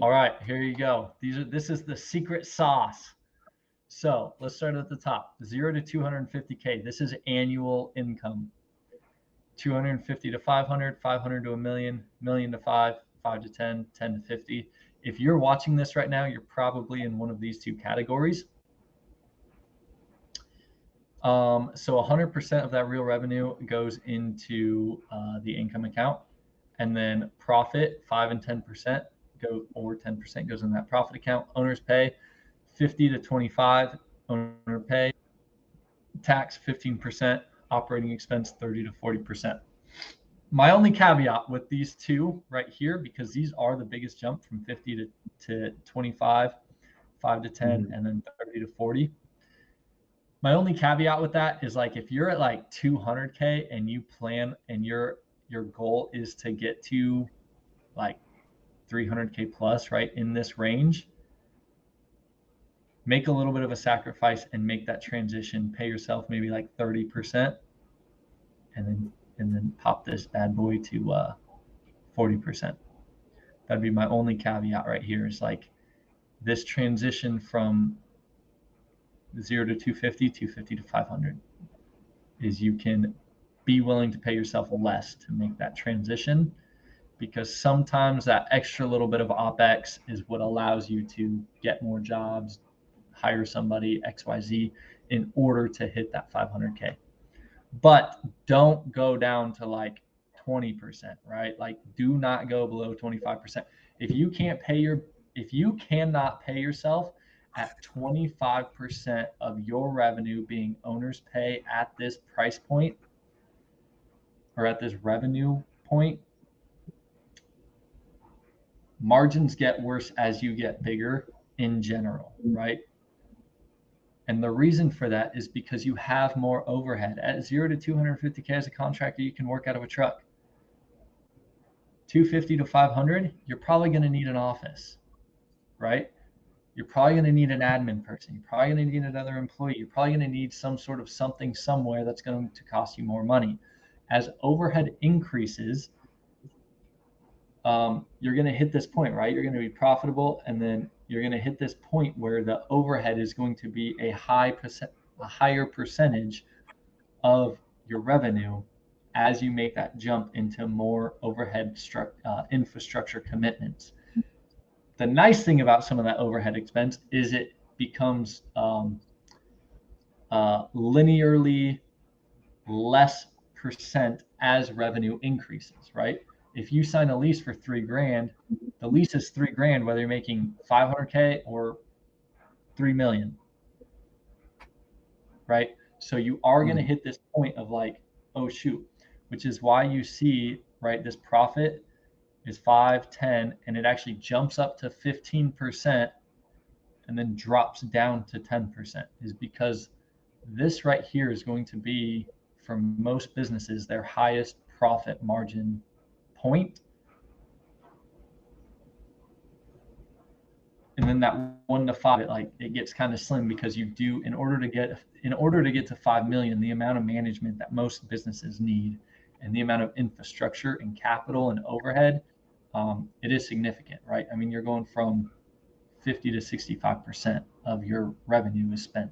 All right, here you go. This is the secret sauce. So let's start at the top. 0 to 250K. This is annual income. 250 to 500, 500 to a million, million to 5, 5 to 10, 10 to 50. If you're watching this right now, you're probably in one of these two categories. So 100% of that real revenue goes into the income account, and then profit 5 and 10% or 10% goes in that profit account. Owner's pay 50 to 25 owner pay, tax 15%, operating expense 30 to 40%. My only caveat with these two right here, because these are the biggest jump from 50 to 25, 5 to 10, and then 30 to 40. My only caveat with that is like if you're at like 200K and you plan and your goal is to get to like 300K plus, right, in this range, make a little bit of a sacrifice and make that transition. Pay yourself maybe like 30%, and then pop this bad boy to 40%. That'd be my only caveat right here. Is like this transition from 0 to 250, 250 to 500 is you can be willing to pay yourself less to make that transition, because sometimes that extra little bit of OpEx is what allows you to get more jobs, hire somebody, XYZ, in order to hit that 500K. But don't go down to like 20%, right? Like do not go below 25%. If you cannot pay yourself at 25% of your revenue being owner's pay at this price point or at this revenue point, margins get worse as you get bigger in general, right? And the reason for that is because you have more overhead. At 0 to 250K as a contractor, you can work out of a truck. 250 to 500, you're probably going to need an office, right? You're probably going to need an admin person. You're probably going to need another employee. You're probably going to need some sort of something somewhere that's going to cost you more money. As overhead increases, you're going to hit this point, right? You're going to be profitable, and then you're going to hit this point where the overhead is going to be a higher percentage of your revenue as you make that jump into more overhead infrastructure commitments. The nice thing about some of that overhead expense is it becomes linearly less percent as revenue increases, right? If you sign a lease for $3,000, the lease is $3,000 whether you're making 500K or 3 million, right? So you are going to hit this point of like, oh shoot, which is why you see, right, this profit is 5, 10, and it actually jumps up to 15% and then drops down to 10%, is because this right here is going to be, for most businesses, their highest profit margin point. And then that 1 to 5, it gets kind of slim, because you do, in order to get to 5 million, the amount of management that most businesses need and the amount of infrastructure and capital and overhead, it is significant, right? I mean, you're going from 50 to 65% of your revenue is spent,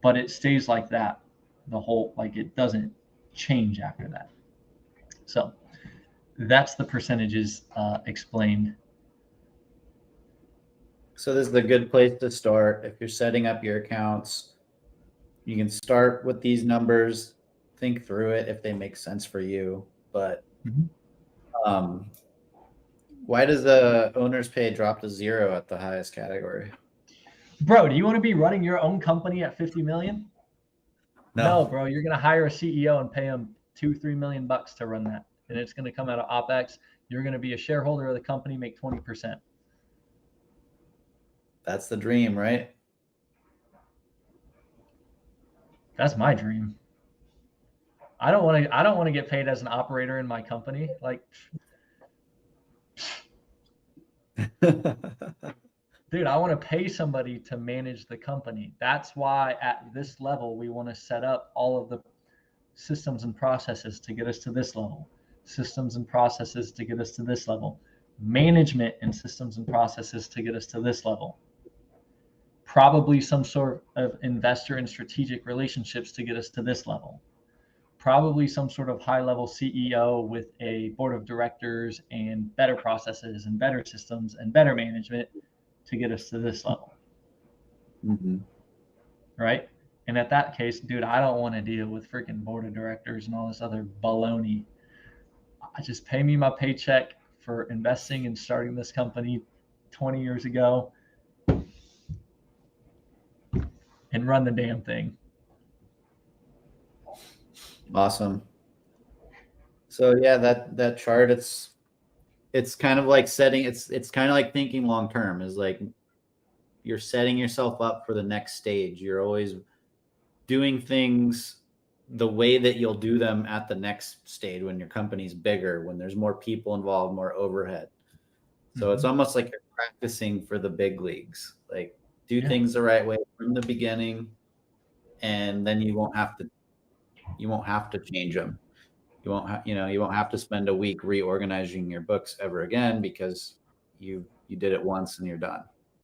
but it stays like that the whole, like it doesn't change after that. So that's the percentages explained. So this is a good place to start. If you're setting up your accounts, you can start with these numbers, think through it if they make sense for you. But why does the owner's pay drop to 0 at the highest category? Bro, do you want to be running your own company at 50 million? No, bro, you're going to hire a CEO and pay him $2-3 million to run that. And it's going to come out of OpEx. You're going to be a shareholder of the company, make 20%. That's the dream, right? That's my dream. I don't want to get paid as an operator in my company. Like, dude, I want to pay somebody to manage the company. That's why at this level, we want to set up all of the systems and processes to get us to this level, systems and processes to get us to this level. management and systems and processes to get us to this level, probably some sort of investor and strategic relationships to get us to this level, probably some sort of high level CEO with a board of directors and better processes and better systems and better management to get us to this level. Mm-hmm. Right? And at that case, dude, I don't want to deal with freaking board of directors and all this other baloney. I just pay me my paycheck for investing and starting this company 20 years ago and run the damn thing. Awesome. So yeah, that chart, it's kind of like setting, it's kind of like thinking long term, is like you're setting yourself up for the next stage. You're always doing things the way that you'll do them at the next stage when your company's bigger, when there's more people involved, more overhead. So it's almost like you're practicing for the big leagues. Like do things the right way from the beginning, and then you won't have to change them. You won't have to spend a week reorganizing your books ever again, because you did it once and you're done.